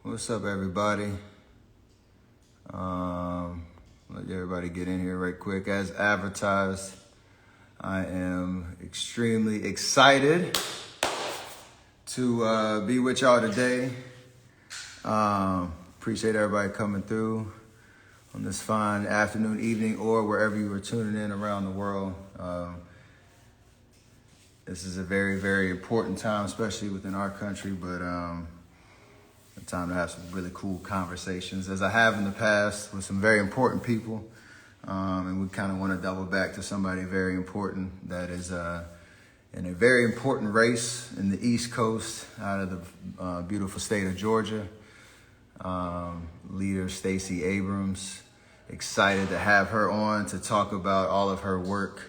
What's up, everybody? Let everybody get in here right quick. As advertised, I am extremely excited to be with y'all today. Appreciate everybody coming through on this fine afternoon, evening, or wherever you are tuning in around the world. This is a very, very important time, especially within our country, but a time to have some really cool conversations, as I have in the past with some very important people. And we kind of want to double back to somebody very important that is in a very important race in the East Coast out of the beautiful state of Georgia. Leader Stacey Abrams. Excited to have her on to talk about all of her work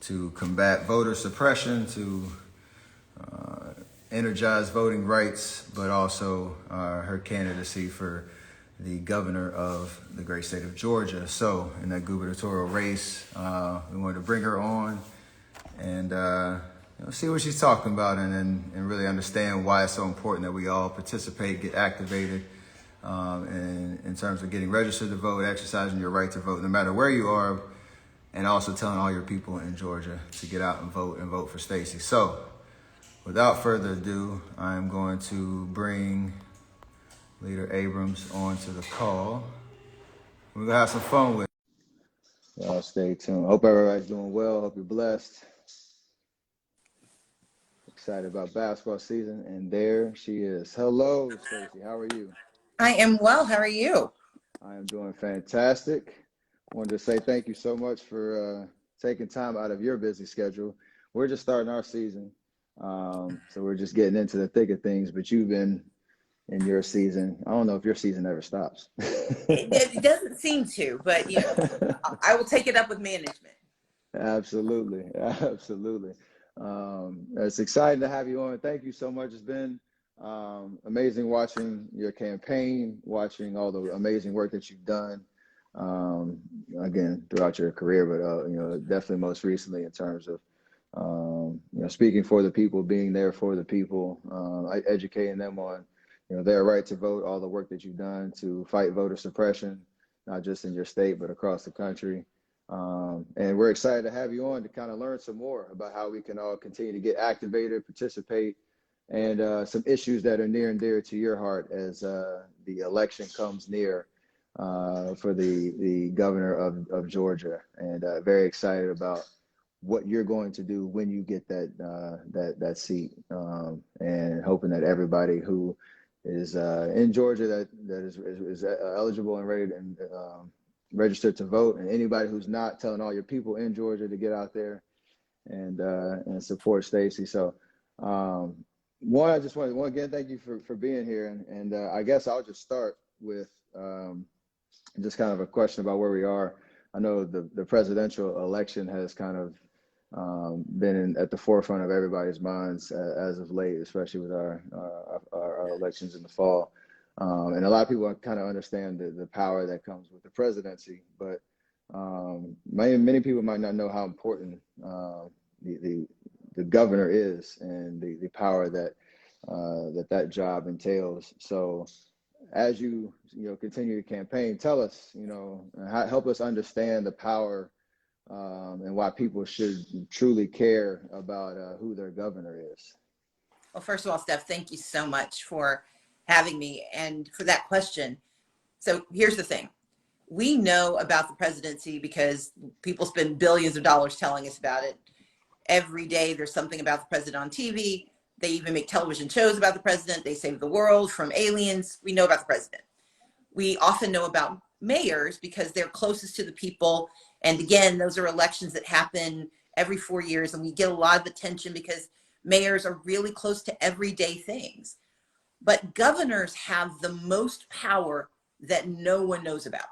to combat voter suppression, to energize voting rights, but also her candidacy for the governor of the great state of Georgia. So in that gubernatorial race, we wanted to bring her on and see what she's talking about and really understand why it's so important that we all participate, get activated in terms of getting registered to vote, exercising your right to vote, no matter where you are, and also telling all your people in Georgia to get out and vote for Stacey. So without further ado, I'm going to bring Leader Abrams onto the call. We're going to have some fun with it. Y'all stay tuned. Hope everybody's doing well. Hope you're blessed. Excited about basketball season. And there she is. Hello, Stacey. How are you? I am well. How are you? I am doing fantastic. Wanted to say thank you so much for taking time out of your busy schedule. We're just starting our season. So we're just getting into the thick of things, but you've been in your season. I don't know if your season ever stops. It doesn't seem to, but I will take it up with management. Absolutely. It's exciting to have you on. Thank you so much. It's been amazing watching your campaign, watching all the amazing work that you've done. Again, throughout your career, but definitely most recently in terms of speaking for the people, being there for the people, educating them on their right to vote, all the work that you've done to fight voter suppression, not just in your state but across the country. And we're excited to have you on to kind of learn some more about how we can all continue to get activated, participate, and some issues that are near and dear to your heart as the election comes near for the governor of Georgia. And very excited about what you're going to do when you get that seat, and hoping that everybody who is in Georgia that is eligible and ready and registered to vote, and anybody who's not, telling all your people in Georgia to get out there and support Stacey. So one, I just want to again thank you for being here, and I guess I'll just start with just kind of a question about where we are. I know the presidential election has kind of been at the forefront of everybody's minds as of late, especially with our elections in the fall. And a lot of people kind of understand the power that comes with the presidency, but many people might not know how important the governor is and the power that job entails. So as you continue your campaign, tell us, help us understand the power and why people should truly care about who their governor is. Well, first of all, Steph, thank you so much for having me and for that question. So here's the thing. We know about the presidency because people spend billions of dollars telling us about it. Every day there's something about the president on TV. They even make television shows about the president. They save the world from aliens. We know about the president. We often know about mayors because they're closest to the people. And again, those are elections that happen every 4 years, and we get a lot of attention because mayors are really close to everyday things. But governors have the most power that no one knows about.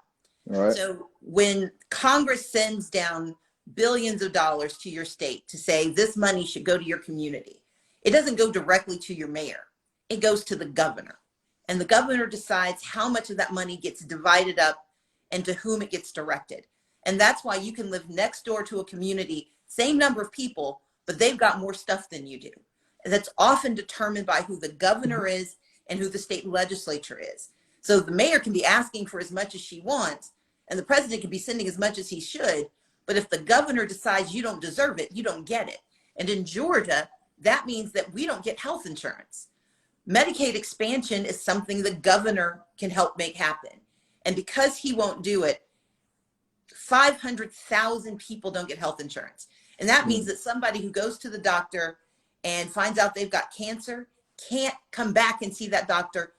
All right. So when Congress sends down billions of dollars to your state to say this money should go to your community, it doesn't go directly to your mayor. It goes to the governor. And the governor decides how much of that money gets divided up and to whom it gets directed. And that's why you can live next door to a community, same number of people, but they've got more stuff than you do. And that's often determined by who the governor is and who the state legislature is. So the mayor can be asking for as much as she wants, and the president can be sending as much as he should. But if the governor decides you don't deserve it, you don't get it. And in Georgia, that means that we don't get health insurance. Medicaid expansion is something the governor can help make happen. And because he won't do it, 500,000 people don't get health insurance. And that means that somebody who goes to the doctor and finds out they've got cancer can't come back and see that doctor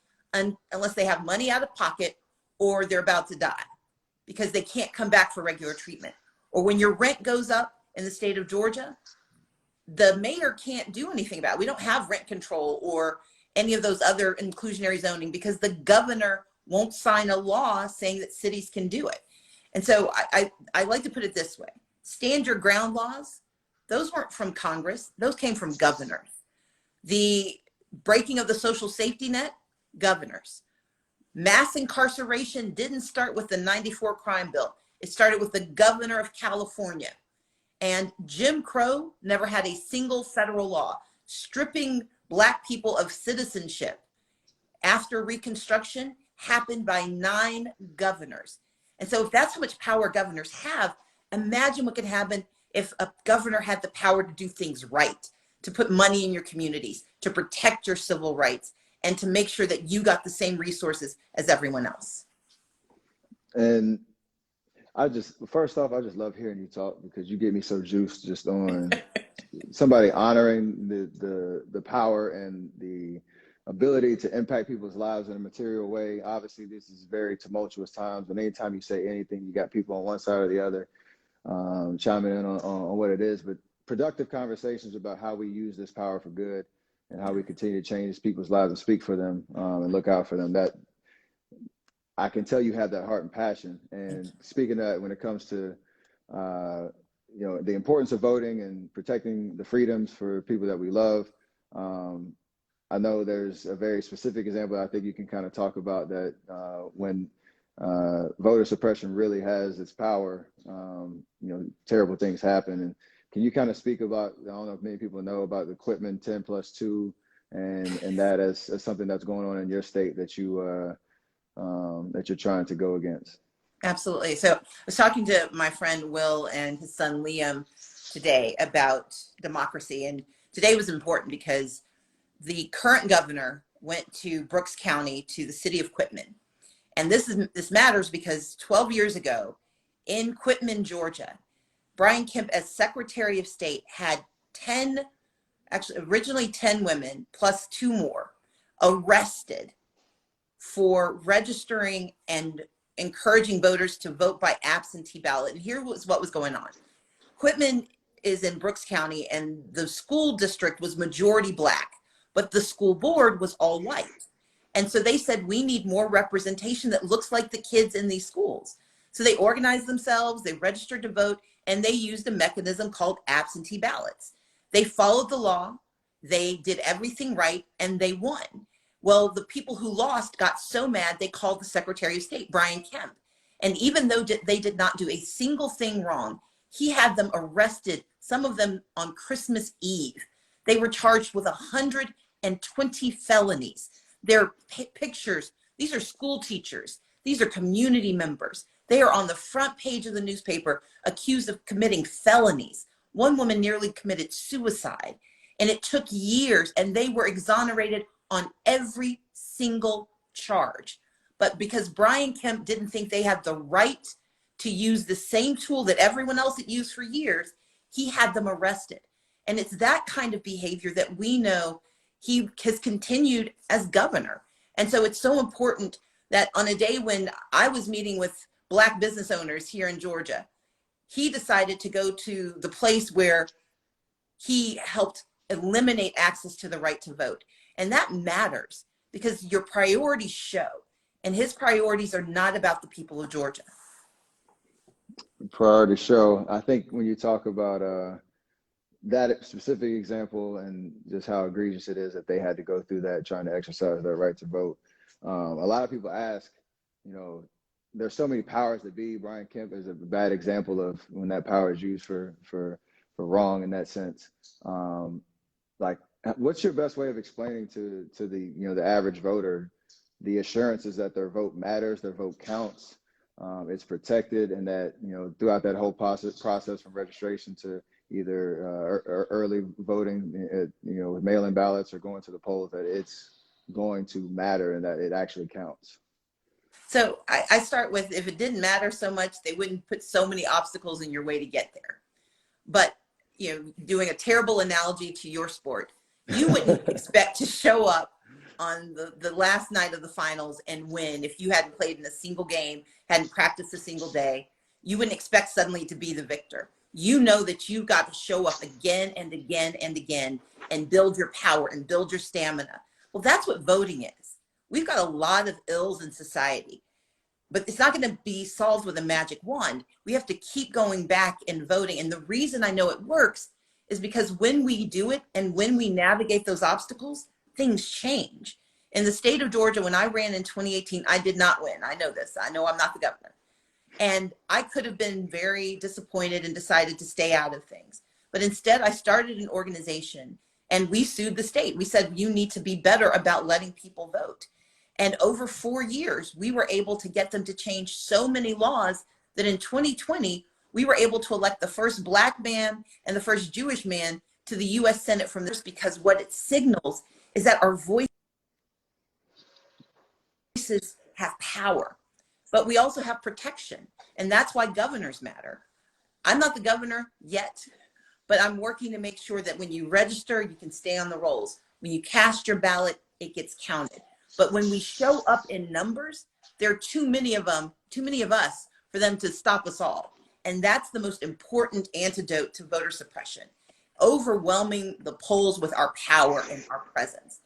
unless they have money out of pocket or they're about to die, because they can't come back for regular treatment. Or when your rent goes up in the state of Georgia, the mayor can't do anything about it. We don't have rent control or any of those other inclusionary zoning because the governor won't sign a law saying that cities can do it. And so I like to put it this way. Stand your ground laws, those weren't from Congress. Those came from governors. The breaking of the social safety net, governors. Mass incarceration didn't start with the 94 crime bill. It started with the governor of California. And Jim Crow never had a single federal law. Stripping Black people of citizenship after Reconstruction happened by 9 governors. And so if that's how much power governors have, imagine what could happen if a governor had the power to do things right, to put money in your communities, to protect your civil rights, and to make sure that you got the same resources as everyone else. And first off, I just love hearing you talk because you get me so juiced just on somebody honoring the power and the ability to impact people's lives in a material way. Obviously, this is very tumultuous times, but anytime you say anything, you got people on one side or the other chiming in on what it is. But productive conversations about how we use this power for good and how we continue to change people's lives and speak for them and look out for them. That I can tell you have that heart and passion. And speaking of that, when it comes to the importance of voting and protecting the freedoms for people that we love, I know there's a very specific example I think you can kind of talk about that when voter suppression really has its power, terrible things happen. And can you kind of speak about, I don't know if many people know about the Quitman 10+2 and that as something that's going on in your state that you're trying to go against? Absolutely. So I was talking to my friend Will and his son Liam today about democracy. And today was important because the current governor went to Brooks County, to the city of Quitman. And this matters because 12 years ago in Quitman, Georgia, Brian Kemp as Secretary of State had originally 10 women plus 2 more arrested for registering and encouraging voters to vote by absentee ballot. And here was what was going on. Quitman is in Brooks County and the school district was majority Black, but the school board was all white. And so they said, we need more representation that looks like the kids in these schools. So they organized themselves, they registered to vote, and they used a mechanism called absentee ballots. They followed the law, they did everything right, and they won. Well, the people who lost got so mad, they called the Secretary of State, Brian Kemp. And even though they did not do a single thing wrong, he had them arrested, some of them on Christmas Eve. They were charged with 120 felonies. Their pictures, these are school teachers, these are community members. They are on the front page of the newspaper accused of committing felonies. One woman nearly committed suicide, and it took years, and they were exonerated on every single charge. But because Brian Kemp didn't think they had the right to use the same tool that everyone else had used for years, he had them arrested. And it's that kind of behavior that we know he has continued as governor. And so it's so important that on a day when I was meeting with Black business owners here in Georgia, he decided to go to the place where he helped eliminate access to the right to vote. And that matters because your priorities show, and his priorities are not about the people of Georgia. Priorities show. I think when you talk about that specific example and just how egregious it is that they had to go through that trying to exercise their right to vote, a lot of people ask, there's so many powers that be. Brian Kemp is a bad example of when that power is used for wrong in that sense. Like, what's your best way of explaining to the the average voter the assurances that their vote matters, their vote counts, it's protected, and that throughout that whole process from registration to either early voting, with mail-in ballots or going to the polls, that it's going to matter and that it actually counts? So I start with, if it didn't matter so much, they wouldn't put so many obstacles in your way to get there. But, doing a terrible analogy to your sport, you wouldn't expect to show up on the last night of the finals and win if you hadn't played in a single game, hadn't practiced a single day. You wouldn't expect suddenly to be the victor. You know that you've got to show up again and again and again and build your power and build your stamina. Well, that's what voting is. We've got a lot of ills in society, but it's not going to be solved with a magic wand. We have to keep going back and voting. And the reason I know it works is because when we do it and when we navigate those obstacles, things change. In the state of Georgia, when I ran in 2018, I did not win. I know this. I know I'm not the governor. And I could have been very disappointed and decided to stay out of things. But instead, I started an organization and we sued the state. We said, you need to be better about letting people vote. And over 4 years, we were able to get them to change so many laws that in 2020, we were able to elect the first Black man and the first Jewish man to the US Senate from this, because what it signals is that our voices have power, but we also have protection. And that's why governors matter. I'm not the governor yet, but I'm working to make sure that when you register, you can stay on the rolls. When you cast your ballot, it gets counted. But when we show up in numbers, there are too many of us for them to stop us all. And that's the most important antidote to voter suppression, overwhelming the polls with our power and our presence.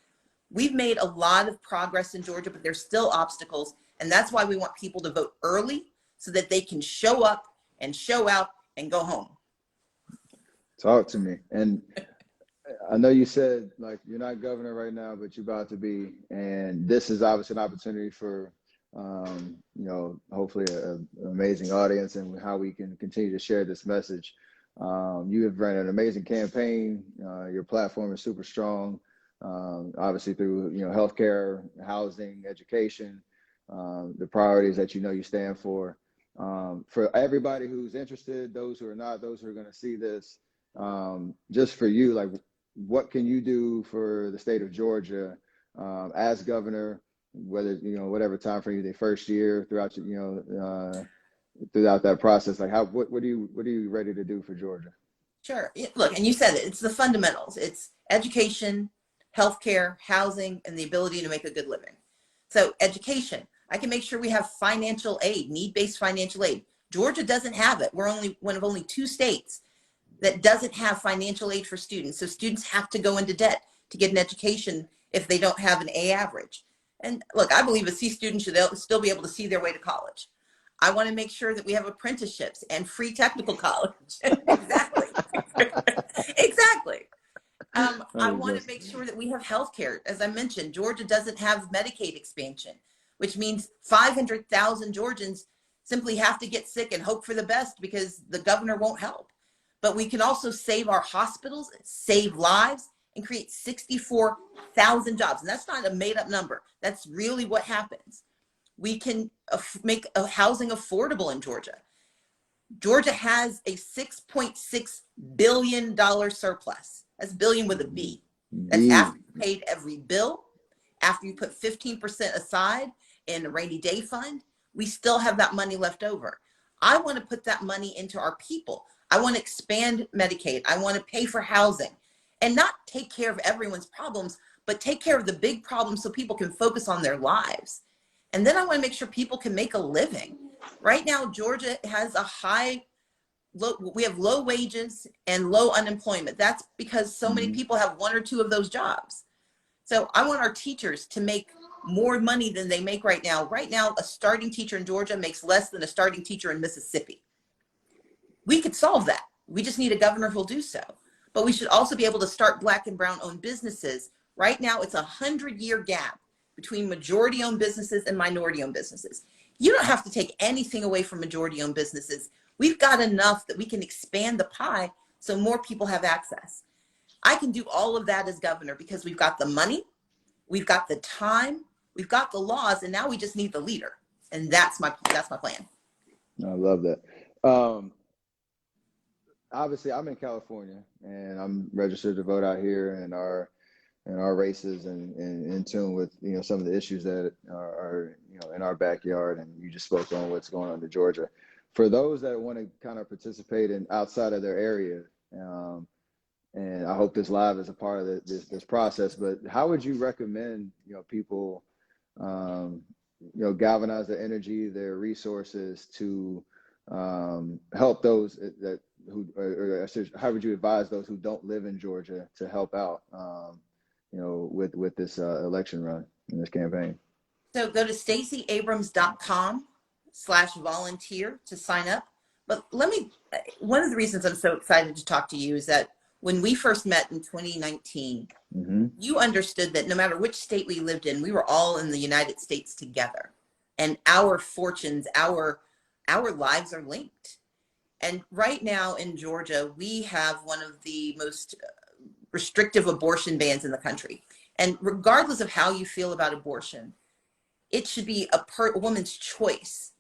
We've made a lot of progress in Georgia, but there's still obstacles. And that's why we want people to vote early so that they can show up and show out and go home. Talk to me. And I know you said, like, you're not governor right now, but you're about to be. And this is obviously an opportunity for, hopefully an amazing audience and how we can continue to share this message. You have run an amazing campaign. Your platform is super strong, obviously through, healthcare, housing, education, the priorities that you stand for. For everybody who's interested, those who are not, those who are going to see this, just for you, like, what can you do for the state of Georgia as governor, whether, whatever time frame, the first year, throughout, throughout that process, like what are you ready to do for Georgia? Sure. Look, and you said it, it's the fundamentals. It's education, healthcare, housing, and the ability to make a good living. So education, I can make sure we have financial aid, need-based financial aid. Georgia doesn't have it. We're only one of only 2 states that doesn't have financial aid for students. So students have to go into debt to get an education if they don't have an A average. And look, I believe a C student should still be able to see their way to college. I want to make sure that we have apprenticeships and free technical college. Exactly. Exactly. I want to make sure that we have healthcare. As I mentioned, Georgia doesn't have Medicaid expansion, which means 500,000 Georgians simply have to get sick and hope for the best because the governor won't help. But we can also save our hospitals, save lives, and create 64,000 jobs. And that's not a made up number. That's really what happens. We can make housing affordable in Georgia. Georgia has a $6.6 billion surplus. That's billion with a B. That's after you paid every bill, after you put 15% aside in a rainy day fund, we still have that money left over. I want to put that money into our people. I want to expand Medicaid. I want to pay for housing and not take care of everyone's problems, but take care of the big problems so people can focus on their lives. And then I want to make sure people can make a living. Right now, Georgia has we have low wages and low unemployment. That's because so many people have 1 or 2 of those jobs. So I want our teachers to make more money than they make right now. Right now, a starting teacher in Georgia makes less than a starting teacher in Mississippi. We could solve that. We just need a governor who'll do so. But we should also be able to start Black and brown owned businesses. Right now, it's a 100-year gap between majority owned businesses and minority owned businesses. You don't have to take anything away from majority-owned businesses. We've got enough that we can expand the pie so more people have access. I can do all of that as governor because we've got the money, we've got the time, we've got the laws, and now we just need the leader. And that's my plan. I love that. Obviously, I'm in California, and I'm registered to vote out here in our races, and in tune with some of the issues that are in our backyard. And you just spoke on what's going on in Georgia. For those that want to kind of participate in outside of their area, and I hope this live is a part of this process. But how would you recommend people galvanize their energy, their resources to help those that how would you advise those who don't live in Georgia to help out with this election run in this campaign? So go to StaceyAbrams.com/volunteer to sign up. But one of the reasons I'm so excited to talk to you is that when we first met in 2019, you understood that no matter which state we lived in, we were all in the United States together, and our fortunes, our lives are linked. And right now in Georgia, we have one of the most restrictive abortion bans in the country. And regardless of how you feel about abortion, it should be a woman's choice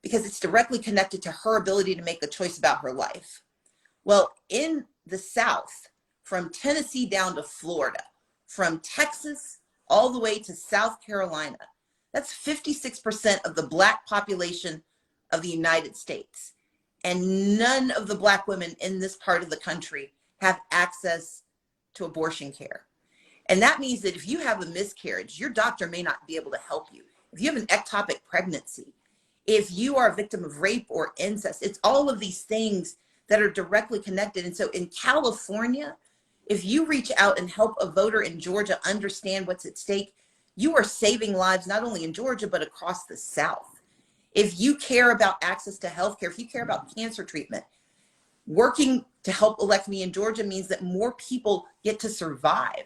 because it's directly connected to her ability to make a choice about her life. Well, in the South, from Tennessee down to Florida, from Texas all the way to South Carolina, that's 56% of the Black population of the United States. And none of the Black women in this part of the country have access to abortion care. And that means that if you have a miscarriage, your doctor may not be able to help you. If you have an ectopic pregnancy, if you are a victim of rape or incest, it's all of these things that are directly connected. And so in California, if you reach out and help a voter in Georgia understand what's at stake, you are saving lives not only in Georgia, but across the South. If you care about access to healthcare, if you care about cancer treatment, working to help elect me in Georgia means that more people get to survive.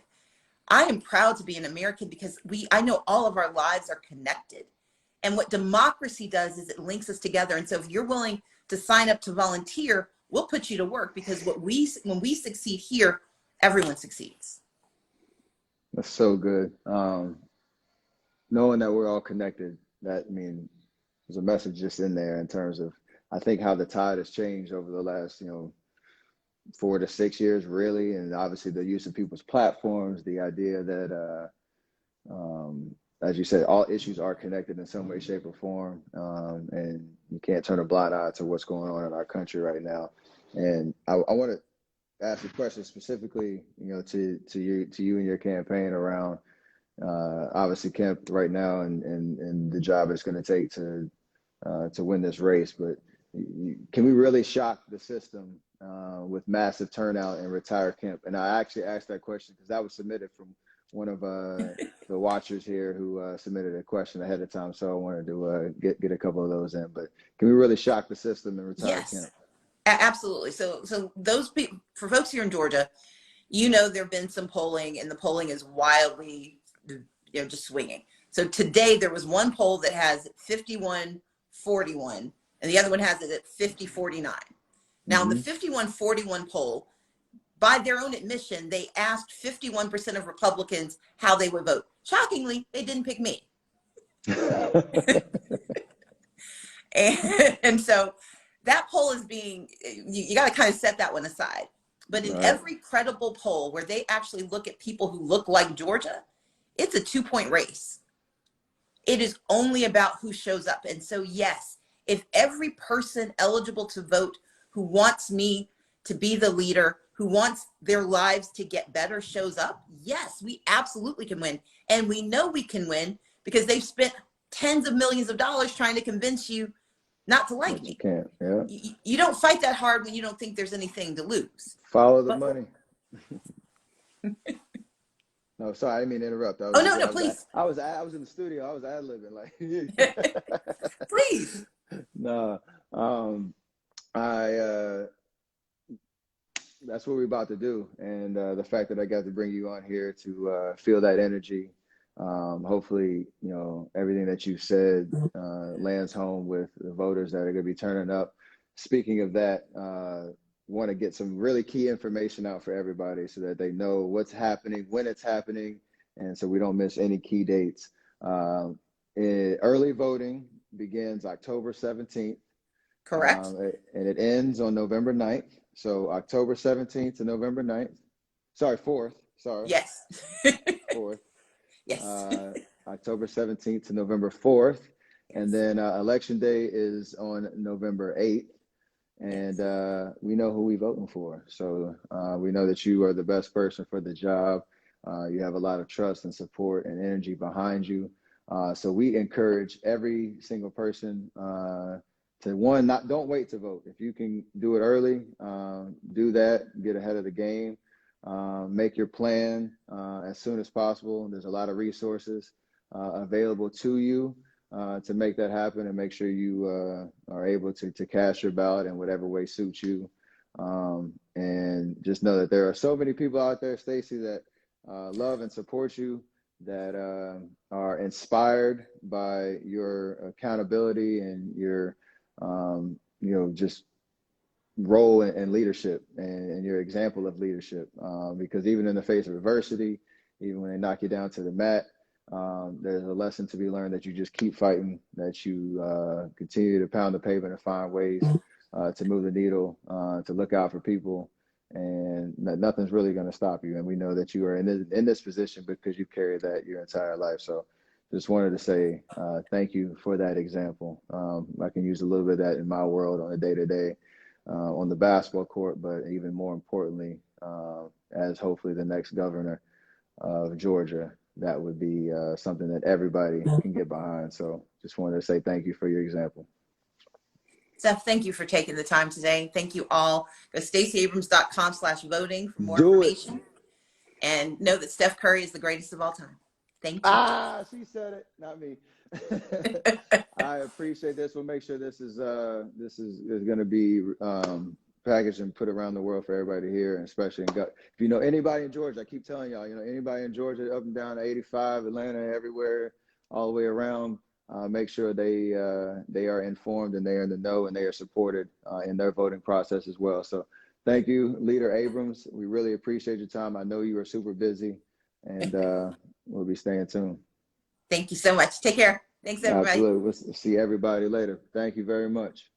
I am proud to be an American because I know all of our lives are connected. And what democracy does is it links us together. And so if you're willing to sign up to volunteer, we'll put you to work because when we succeed here, everyone succeeds. That's so good. Knowing that we're all connected, there's a message just in there in terms of, I think, how the tide has changed over the last, 4 to 6 years, really. And obviously the use of people's platforms, the idea that, as you said, all issues are connected in some way, shape, or form. And you can't turn a blind eye to what's going on in our country right now. And I want to ask a question specifically, to you and your campaign around, obviously Kemp right now and the job it's going to take to win this race. But can we really shock the system with massive turnout and retire Kemp? And I actually asked that question because that was submitted from one of the watchers here who submitted a question ahead of time. So I wanted to get a couple of those in. But can we really shock the system and retire Kemp? Absolutely. So those people, for folks here in Georgia, there have been some polling, and the polling is wildly, just swinging. So today there was one poll that has 51-41, and the other one has it at 50-49. Now, in the 51-41 poll, by their own admission, they asked 51% of Republicans how they would vote. Shockingly, they didn't pick me. and so that poll is you got to kind of set that one aside. But in every credible poll where they actually look at people who look like Georgia, it's a 2-point race. It is only about who shows up. And so, yes, if every person eligible to vote who wants me to be the leader, who wants their lives to get better shows up, yes, we absolutely can win. And we know we can win because they've spent tens of millions of dollars trying to convince you not to like me. You don't fight that hard when you don't think there's anything to lose. Follow the money. No, sorry, I didn't mean to interrupt. No, please. I was in the studio. I was ad-libbing, like. Please. No, that's what we're about to do, and the fact that I got to bring you on here to feel that energy, Hopefully, everything that you've said lands home with the voters that are going to be turning up. Speaking of that, want to get some really key information out for everybody so that they know what's happening, when it's happening, and so we don't miss any key dates. Early voting begins October 17th. Correct. And it ends on November 9th. So October 17th to November 9th. Sorry, 4th. Sorry. Yes. 4th. Yes. October 17th to November 4th. And then election day is on November 8th. And we know who we're voting for. So we know that you are the best person for the job. You have a lot of trust and support and energy behind you. So we encourage every single person to don't wait to vote. If you can do it early, do that, get ahead of the game, make your plan as soon as possible. There's a lot of resources available to you to make that happen, and make sure you are able to cast your ballot in whatever way suits you. And just know that there are so many people out there, Stacey, that love and support you, that are inspired by your accountability and your just role in leadership and your example of leadership. Because even in the face of adversity, even when they knock you down to the mat, there's a lesson to be learned that you just keep fighting, that you continue to pound the pavement and find ways to move the needle, to look out for people, and nothing's really going to stop you. And we know that you are in this position because you carried that your entire life. So just wanted to say thank you for that example. I can use a little bit of that in my world on a day-to-day on the basketball court, but even more importantly, as hopefully the next governor of Georgia, that would be something that everybody can get behind. So just wanted to say thank you for your example. Steph, thank you for taking the time today. Thank you all. Go StaceyAbrams.com/voting for more information. And know that Steph Curry is the greatest of all time. Thank you. She said it, not me. I appreciate this. We'll make sure this is going to be packaged and put around the world for everybody to hear, and especially if you know anybody in Georgia. I keep telling y'all, anybody in Georgia, up and down 85, Atlanta, everywhere, all the way around. Make sure they are informed and they are in the know and they are supported in their voting process as well. So thank you, Leader Abrams. We really appreciate your time. I know you are super busy, and we'll be staying tuned. Thank you so much. Take care. Thanks, everybody. Absolutely. We'll see everybody later. Thank you very much.